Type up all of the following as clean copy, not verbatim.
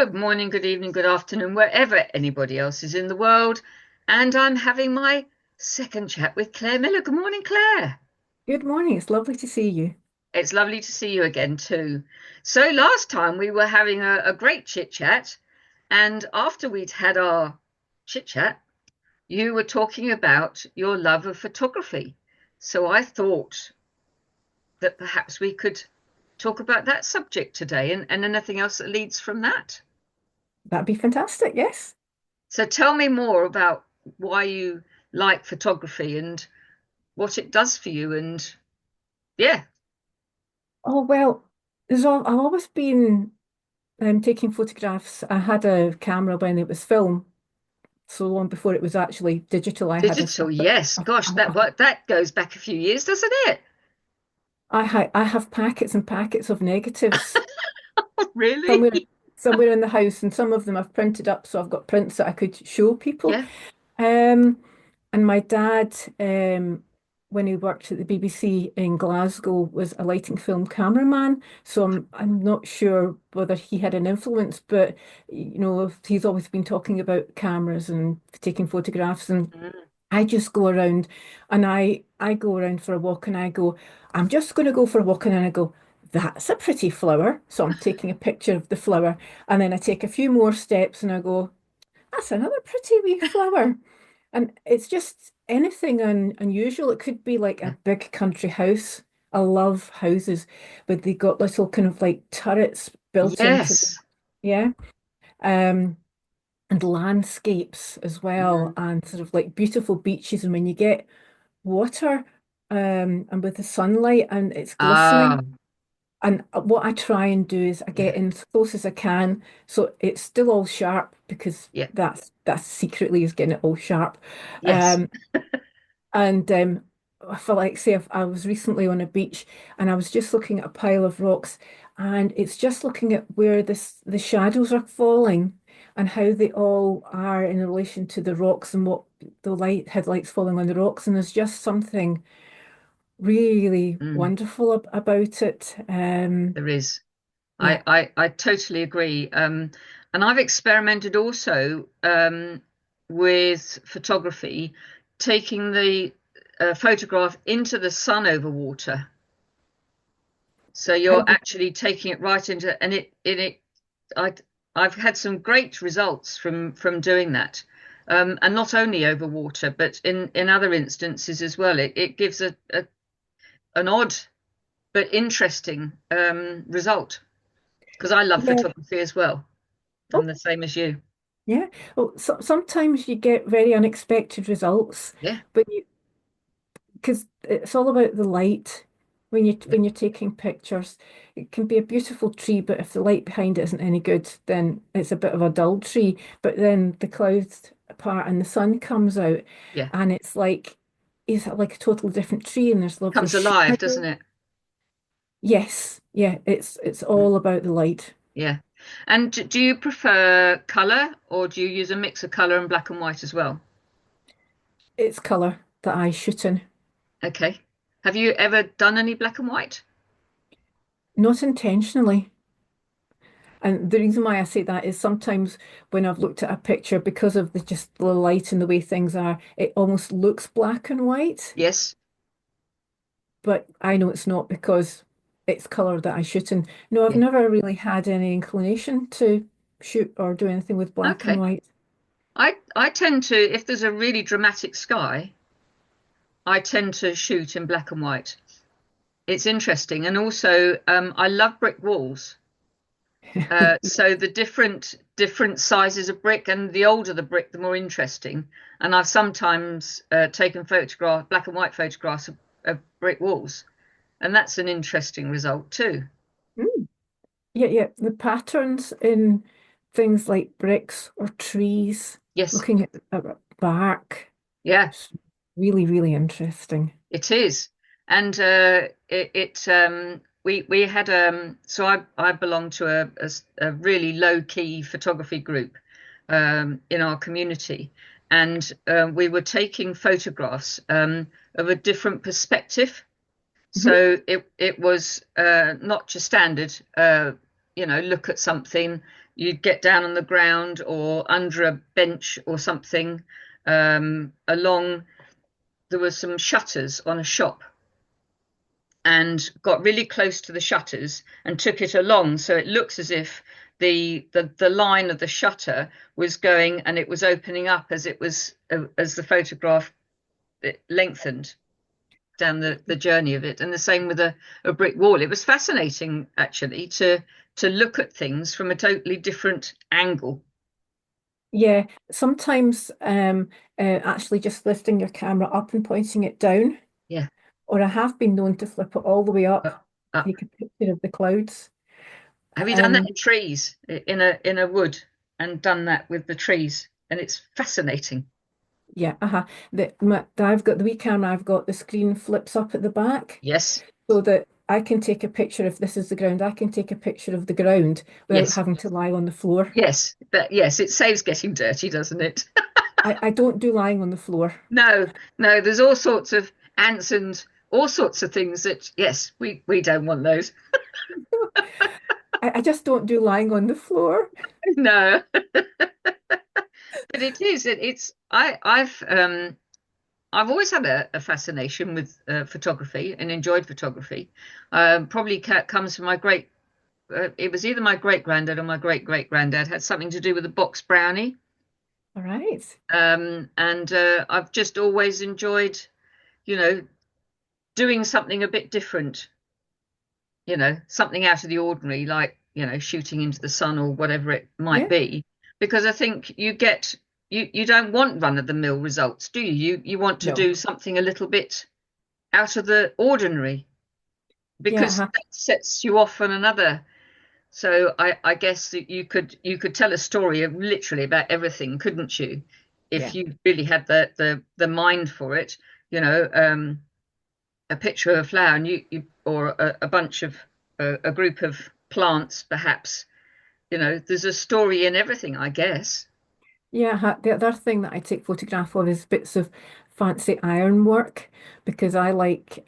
Good morning, good evening, good afternoon, wherever anybody else is in the world. And I'm having my second chat with Claire Miller. Good morning, Claire. Good morning. It's lovely to see you. It's lovely to see you again, too. So, last time we were having a great chit chat, and after we'd had our chit chat, you were talking about your love of photography. So, I thought that perhaps we could talk about that subject today and anything else that leads from that. That'd be fantastic. Yes. So tell me more about why you like photography and what it does for you. And yeah, Oh, well, I've always been taking photographs. I had a camera when it was film, so long before it was actually digital. digital, yes. Gosh, that goes back a few years, doesn't it? I have packets and packets of negatives Really? somewhere somewhere in the house, and some of them I've printed up, so I've got prints that I could show people. Yeah. Um, and my dad, when he worked at the BBC in Glasgow, was a lighting film cameraman. So I'm not sure whether he had an influence, but he's always been talking about cameras and taking photographs, and Mm. I just go around and I go around for a walk and I go, I'm just going to go for a walk and then I go, that's a pretty flower. So I'm taking a picture of the flower and then I take a few more steps and I go, that's another pretty wee flower. And it's just anything unusual. It could be like a Yeah. big country house. I love houses, but they got little kind of like turrets built into them. Yes. Yeah. Um, and landscapes as well, Mm. and sort of like beautiful beaches. And when you get water, and with the sunlight and it's Ah, glistening. And what I try and do is I yeah. get in as close as I can, so it's still all sharp because Yeah. that's secretly is getting it all sharp. Yes. Um, and I feel like, say, if I was recently on a beach and I was just looking at a pile of rocks, and it's just looking at where the shadows are falling and how they all are in relation to the rocks and what the light headlights falling on the rocks, and there's just something really Mm, wonderful about it. there is. Yeah. I totally agree. And I've experimented also with photography, taking the photograph into the sun over water. So How you're do actually taking it right into, and I, I've had some great results from doing that. And not only over water, but in other instances as well. It gives an odd but interesting result because I love yeah. photography as well. I'm Oh, the same as you. yeah. Well, sometimes you get very unexpected results, Yeah, but you because it's all about the light yeah, when you're taking pictures. It can be a beautiful tree, but if the light behind it isn't any good, then it's a bit of a dull tree. But then the clouds part and the sun comes out, yeah. and it's like a totally different tree, and there's lovely Comes alive, shadow. doesn't it? Yes, yeah, it's Mm, all about the light. yeah. And do you prefer color or do you use a mix of color and black and white as well? It's color that I shoot in. Okay. Have you ever done any black and white? Not intentionally. And the reason why I say that is sometimes when I've looked at a picture, because of the just the light and the way things are, it almost looks black and white. Yes. But I know it's not because it's color that I shoot in. No, I've Yeah. never really had any inclination to shoot or do anything with black and Okay. white. I tend to, if there's a really dramatic sky, I tend to shoot in black and white. It's interesting. And also, I love brick walls. So the different sizes of brick, and the older the brick, the more interesting. And I've sometimes taken black and white photographs of brick walls, and that's an interesting result too. Mm. Yeah, yeah. The patterns in things like bricks or trees, Yes, looking at bark, yeah, it's really, really interesting. it is. And we had so I belong to a really low key photography group in our community, and we were taking photographs of a different perspective. Mhm. So it was not your standard. look at something, you'd get down on the ground or under a bench or something. Along, there were some shutters on a shop, and got really close to the shutters and took it along, so it looks as if the line of the shutter was going and it was opening up as it was as the photograph lengthened down the journey of it. And the same with a brick wall. It was fascinating actually to look at things from a totally different angle. Yeah, sometimes actually just lifting your camera up and pointing it down, Yeah. or I have been known to flip it all the way up, Up, up. take a picture of the clouds. Have you done that Um, in trees, in a wood, and done that with the trees? And it's fascinating. yeah, I've got the wee camera, I've got the screen flips up at the back Yes, so that I can take a picture if this is the ground. I can take a picture of the ground without yes, having to lie on the floor. yes. But yes, it saves getting dirty, doesn't it? I don't do lying on the floor. No, no, there's all sorts of ants and all sorts of things that, yes, we don't want those. I just don't do lying on the floor. No, but it is. I've always had a fascination with photography and enjoyed photography. Probably comes from my great. It was either my great granddad or my great great granddad had something to do with a box brownie. All right. And I've just always enjoyed, you know, doing something a bit different, something out of the ordinary, like, shooting into the sun or whatever it might Yeah. be. Because I think you don't want run of the mill results, do you? You want to No. do something a little bit out of the ordinary, Yeah. because that sets you off on another. So I guess that you could tell a story of literally about everything, couldn't you? If Yeah. you really had the mind for it, you know, a picture of a flower, and you or a bunch of a group of plants, perhaps. There's a story in everything, I guess. Yeah, the other thing that I take photograph of is bits of fancy ironwork because I like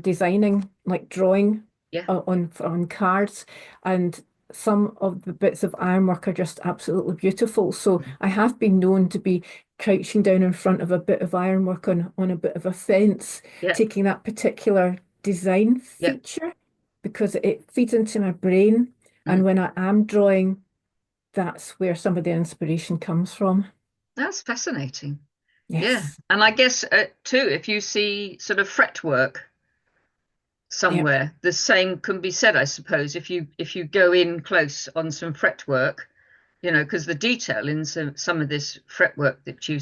designing, like drawing Yeah. on cards, and some of the bits of ironwork are just absolutely beautiful. So I have been known to be crouching down in front of a bit of ironwork on a bit of a fence, Yeah. taking that particular design Yeah. feature because it feeds into my brain, Mm. and when I am drawing that's where some of the inspiration comes from. That's fascinating. Yeah. Yes. And I guess too, if you see sort of fretwork Yeah. somewhere, the same can be said, I suppose, if you go in close on some fretwork, because the detail in some of this fretwork that you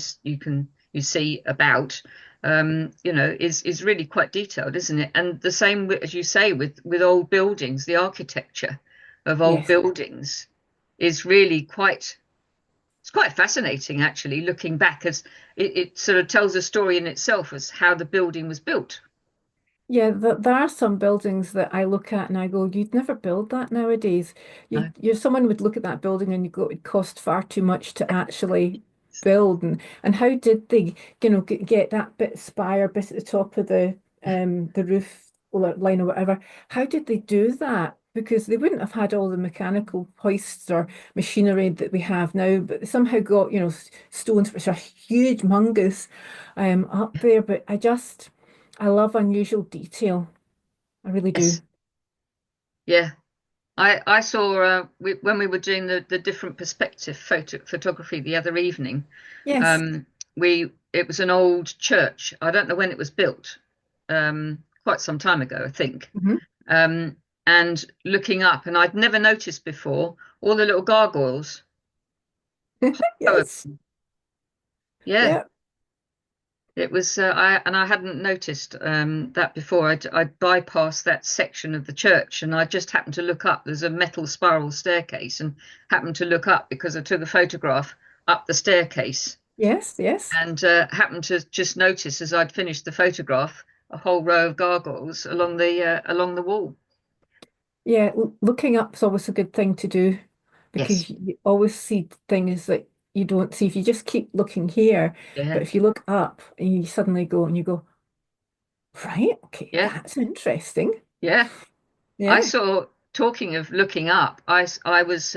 see about, is really quite detailed, isn't it? And the same as you say with old buildings, the architecture of old Yes. buildings is really quite fascinating actually, looking back, as it sort of tells a story in itself as how the building was built. Yeah, there are some buildings that I look at and I go, you'd never build that nowadays. No. Someone would look at that building and you go, it cost far too much to actually build. And how did they, get that bit spire bit at the top of the roof line or whatever? How did they do that? Because they wouldn't have had all the mechanical hoists or machinery that we have now, but they somehow got, stones which are huge, humongous, up there. But I love unusual detail. I really do. Yes. Yeah. I saw when we were doing the different perspective photography the other evening. Yes. It was an old church. I don't know when it was built. Quite some time ago, I think. Hmm. Um, and looking up, and I'd never noticed before all the little gargoyles. Oh, Yes. yeah, Yeah. it was. I hadn't noticed that before. I'd bypassed that section of the church, and I just happened to look up. There's a metal spiral staircase, and happened to look up because I took a photograph up the staircase, Yes. Yes. and happened to just notice as I'd finished the photograph a whole row of gargoyles along the wall. Yeah. Looking up's always a good thing to do Yes, because you always see things that you don't see if you just keep looking here. But yeah, if you look up and you suddenly go and you go, right, okay, yeah, that's interesting. yeah. I Yeah. saw talking of looking up, I was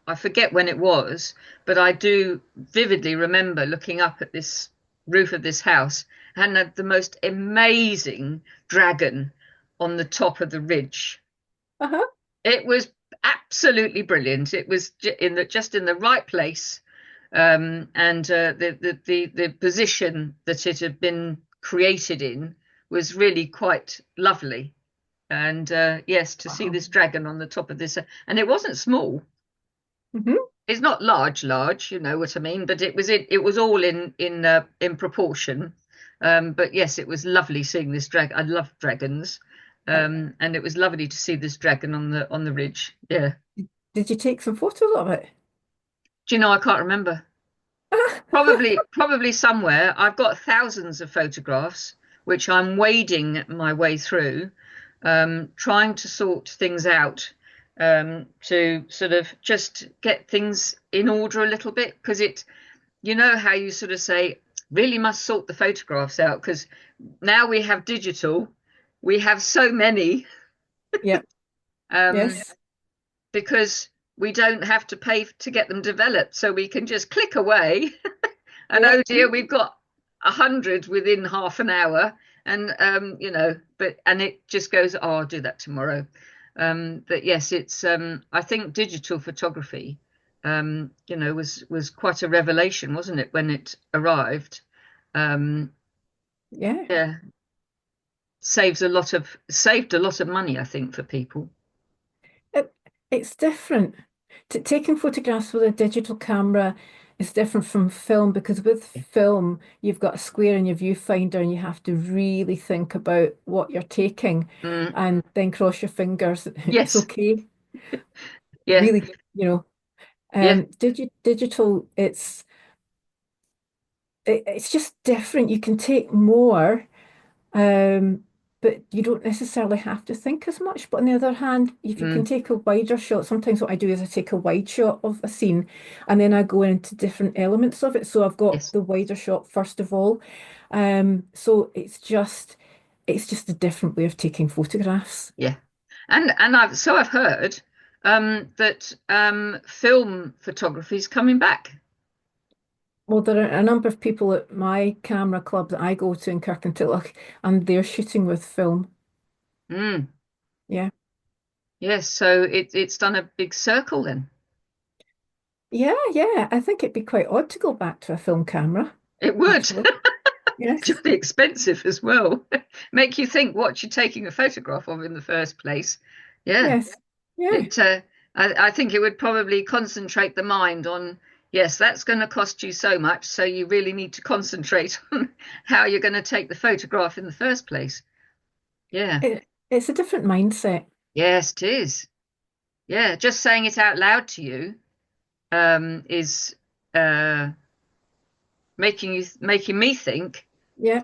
I forget when it was, but I do vividly remember looking up at this roof of this house and had the most amazing dragon on the top of the ridge. Uh-huh. It was absolutely brilliant. It was just in the right place, and the position that it had been created in was really quite lovely. And yes, to see Wow. this dragon on the top of this, and it wasn't small. Hmm. It's not large, you know what I mean, but it was all in proportion. But yes, it was lovely seeing this dragon. I love dragons. And it was lovely to see this dragon on the ridge. Yeah. Did you take some photos of it? Do you know I can't remember. Probably somewhere. I've got thousands of photographs, which I'm wading my way through, trying to sort things out, to sort of just get things in order a little bit. Because you know how you sort of say, really must sort the photographs out, because now we have digital, we have so many, Yeah. um, Yes. because we don't have to pay to get them developed. So we can just click away. And Yeah. oh dear, we've got 100 within half an hour, and but and it just goes, oh, I'll do that tomorrow. But yes, it's I think digital photography, was quite a revelation, wasn't it, when it arrived? Um, Yeah. yeah, saved a lot of money, I think, for people. It, it's different. Taking photographs with a digital camera is different from film because with film, you've got a square in your viewfinder and you have to really think about what you're taking Mm, and then cross your fingers. It's yes, okay. yeah, Really, you know, yeah, digital, it's just different. You can take more. Um, but you don't necessarily have to think as much. But on the other hand, if you can mm, take a wider shot, sometimes what I do is I take a wide shot of a scene and then I go into different elements of it. So I've got yes, the wider shot first of all. So it's just a different way of taking photographs. yeah. And I've heard that film photography is coming back. Well, there are a number of people at my camera club that I go to in Kirkintilloch, and they're shooting with film. Mm, Yeah. yes, so it's done a big circle then. Yeah, yeah. I think it'd be quite odd to go back to a film camera, It would. actually. Yes. Jolly expensive as well. Make you think what you're taking a photograph of in the first place. Yeah, Yes. Yeah. it. I think it would probably concentrate the mind on. Yes, that's going to cost you so much, so you really need to concentrate on how you're going to take the photograph in the first place. Yeah. It's a different mindset. Yes, it is. Yeah, just saying it out loud to you is uh, making me think, Yeah.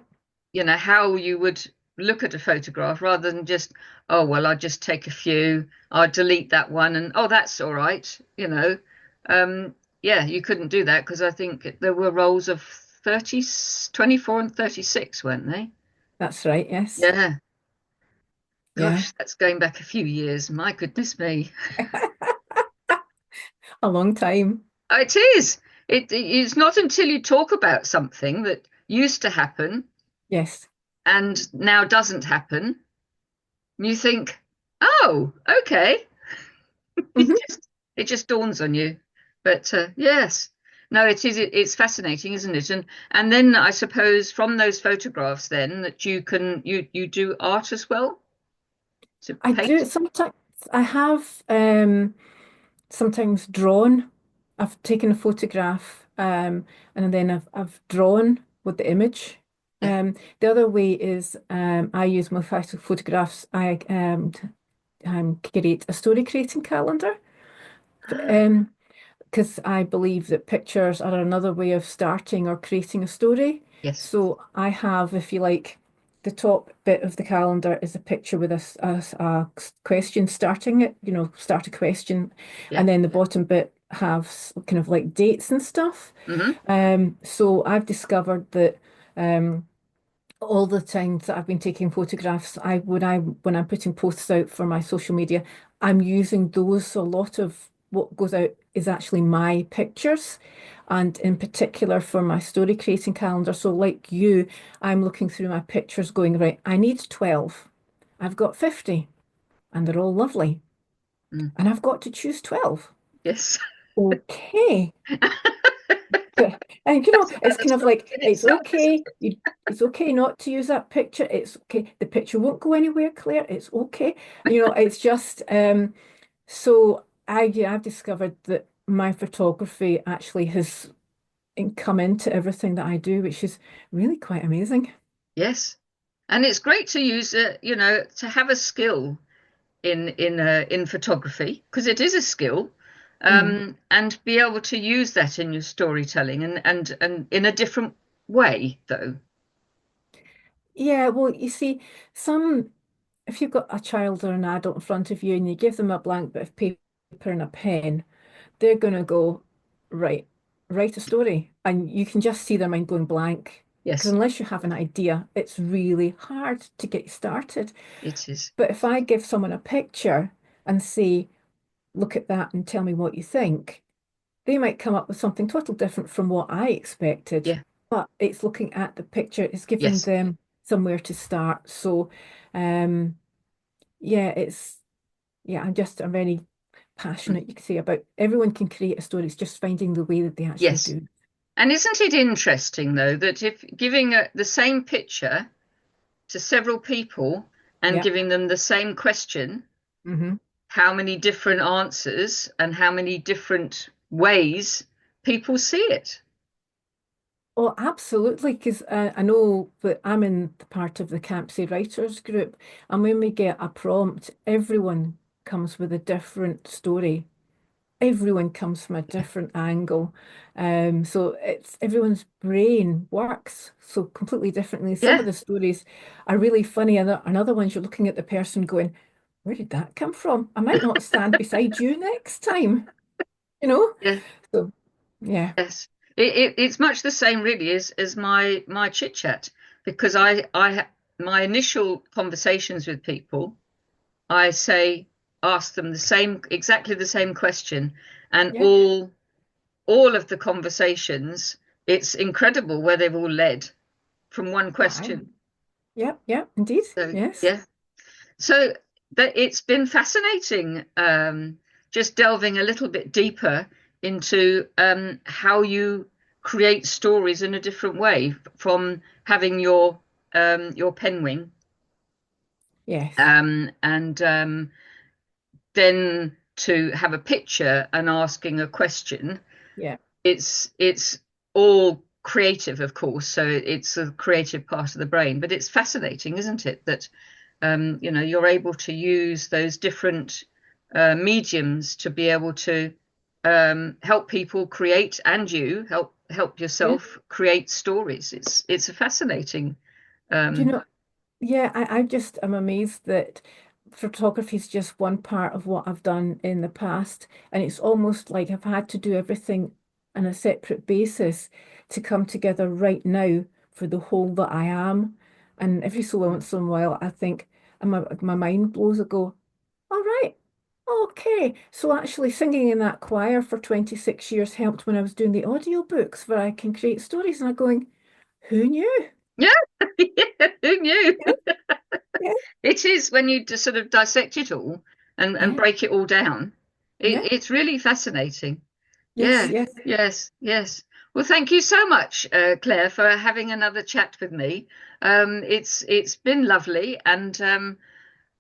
how you would look at a photograph rather than just, oh, well, I'll just take a few, I'll delete that one, and oh, that's all right. Um, yeah, you couldn't do that because I think there were rolls of 30, 24 and 36, weren't they? That's right. Yes. Yeah. Yeah. Gosh, that's going back a few years. My goodness me. A long time. It is. It's not until you talk about something that used to happen Yes. and now doesn't happen, you think, oh, okay. It Hmm. just it just dawns on you. But yes, no, it is. It's fascinating, isn't it? And then I suppose from those photographs, then that you do art as well to I do paint. sometimes. I have sometimes drawn. I've taken a photograph and then I've drawn with the image. Yeah. The other way is I use my photographs. I create a story creating calendar. Um, because I believe that pictures are another way of starting or creating a story. Yes. So I have, if you like, the top bit of the calendar is a picture with a question starting it, start a question. Yeah. And then the bottom bit has kind of like dates and stuff. Hmm. So I've discovered that um, all the times that I've been taking photographs, when I'm putting posts out for my social media, I'm using those. So a lot of what goes out is actually my pictures, and in particular for my story creating calendar. So like you, I'm looking through my pictures going, right, I need 12. I've got 50 and they're all lovely. Mm. And I've got to choose 12. Yes. Okay. And That's it's another kind of topic like in itself, isn't it's okay not to use that picture. It's okay. The picture won't go anywhere, Claire. It's okay. It's just so yeah, I've discovered that my photography actually has come into everything that I do, which is really quite amazing. Yes. And it's great to use to have a skill in photography because it is a skill, Mm. and be able to use that in your storytelling and in a different way though. Yeah, well, you see, some if you've got a child or an adult in front of you and you give them a blank bit of paper and a pen, they're going to go, right, write a story. And you can just see their mind going blank. Because Yes, unless you have an idea, it's really hard to get started. it is. But if I give someone a picture and say, look at that and tell me what you think, they might come up with something totally different from what I expected. Yeah. But it's looking at the picture, it's giving Yes. them somewhere to start. So, um, yeah, I'm very Mm. passionate, you could say, about everyone can create a story. It's just finding the way that they actually Yes. do. And isn't it interesting though that if giving the same picture to several people and Yeah. giving them the same question, Hmm. how many different answers and how many different ways people see it? Oh, absolutely. Because I know that I'm in the part of the Campsie Writers group, and when we get a prompt, everyone comes with a different story. Everyone comes from a different angle. So it's everyone's brain works so completely differently. Some of Yeah. the stories are really funny, and other ones you're looking at the person going, where did that come from? I might not stand beside you next time, you know? Yeah. So yeah, Yes, it's much the same really as my chit chat because my initial conversations with people, I say ask them the same exactly the same question, and yeah. all of the conversations, it's incredible where they've all led from one Aye. question. Yeah, yeah, indeed. So Yes. yeah, so that it's been fascinating, just delving a little bit deeper into how you create stories in a different way from having your pen wing, Yes. and then to have a picture and asking a question. Yeah. It's all creative, of course, so it's a creative part of the brain, but it's fascinating, isn't it, that you're able to use those different mediums to be able to help people create, and you help Yeah. yourself create stories. It's a fascinating. Do you um, know, yeah, I just am amazed that photography is just one part of what I've done in the past. And it's almost like I've had to do everything on a separate basis to come together right now for the whole that I am. And every so once in a while, I think, and my mind blows. I go, all right, okay. So actually, singing in that choir for 26 years helped when I was doing the audiobooks where I can create stories. And I'm going, who knew? yeah, yeah, who knew? Yeah, yeah, It is when you just sort of dissect it all and yeah, break it all down. yeah. It's really fascinating. Yes, Yeah, yes. yes, yes. Well, thank you so much, Claire, for having another chat with me. It's been lovely, and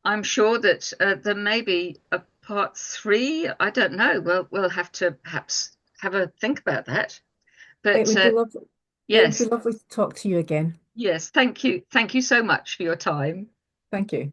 I'm sure that there may be a part three. I don't know. We'll have to perhaps have a think about that. It But would be lovely. It would be yes, lovely to talk to you again. yes. Thank you so much for your time. Thank you.